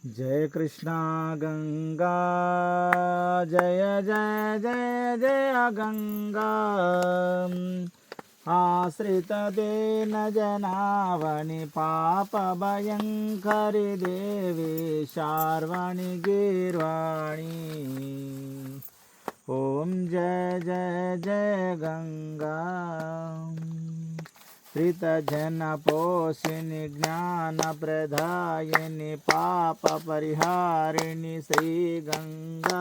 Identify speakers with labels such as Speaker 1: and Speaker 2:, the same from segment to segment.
Speaker 1: जय कृष्णा गंगा जय जय जय जय गंगा आश्रित दीन जनावनि पाप भयंकरि देवी शार्वाणि गीर्वाणि ओम जय जय जय गंगा श्रितजन पोषिणि ज्ञान प्रदायिनि पाप परिहारिणि श्री गंगा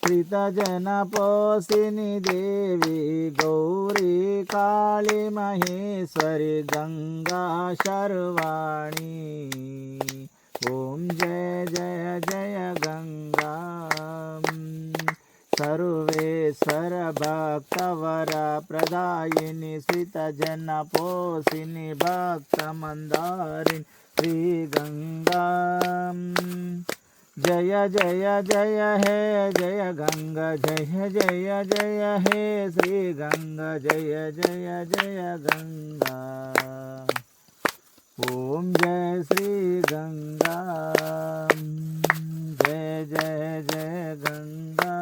Speaker 1: श्रितजन पोषिणि देवी गौरी काली महेश्वरी गंगा शर्वाणी ओम जय जय जय गंगा सर्वेश्वर भक्तवर प्रदायिनि श्रितजन पोषिणि भक्त मंदारिणि श्री गंगा जय जय जय हे जय गंगा जय जय जय हे श्री गंगा जय जय जय गंगा ओम जय श्री गंगा जय जय जय गंगा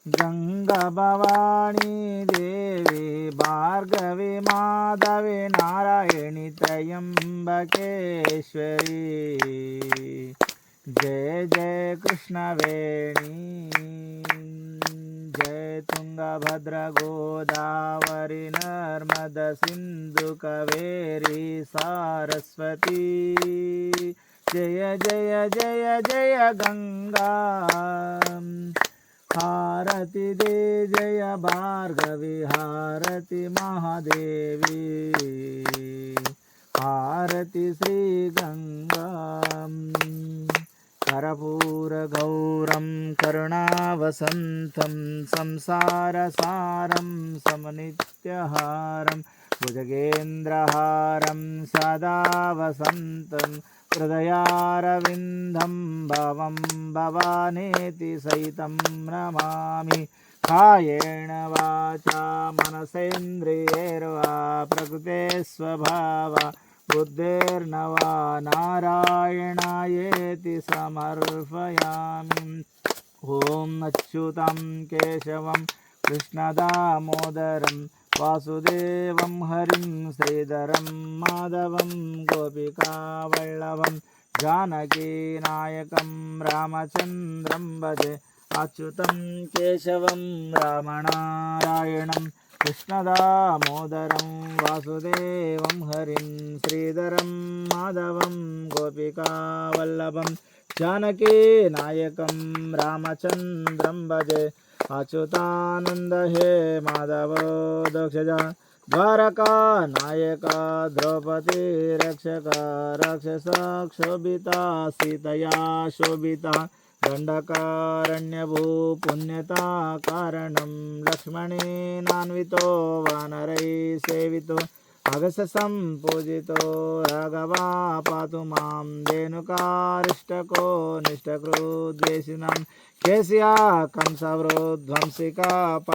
Speaker 1: गंगा भवानी देवी भार्गवी माधवी नारायणी त्रयंबकेश्वरी जय जय कृष्णवेणी जय तुंगभद्र गोदावरी नर्मद सिंधु कावेरी सरस्वती जय जय जय जय गंगा हारति दे जय भार्गवी हारति महादेवी हारति श्री गंगा कर्पूरगौरं करुणावसन्तं संसारसारं समनित्यहारं भुजगेन्द्रहारं सदा वसन्तं हृदयारविन्दं भवं भवानेति सहितं नमामि कायेन वाचा मनसेन्द्रियैर्वा प्रकृते स्वभावा बुद्धेर्नवा नारायणायेति समर्पयामि ओम अच्युतं केशवं कृष्णदामोदरं वासुदेवं हरिं श्रीधरं माधवं गोपिकावल्लभं जानकीनायकं रामचन्द्रं भजे अच्युतं केशवं रामनारायणं कृष्णदामोदरं वासुदेवं हरिं श्रीधरं माधवं गोपिकावल्लभं जानकीनायकं रामचन्द्रं भजे अच्युतानंद हे माधव दक्षजा द्वारका नायका द्रौपदी रक्षका राक्षसा क्षोभिता सीतया शोभिता दंडकारण्यभू पुण्यता कारणं लक्ष्मणेनान्वितो वानरै सेवितो अगससं पूजितो राघवा पातु मां धेनुकारिष्टको निष्ठकृद्वेषिणां केशिया कंसवृद्ध्वंसिका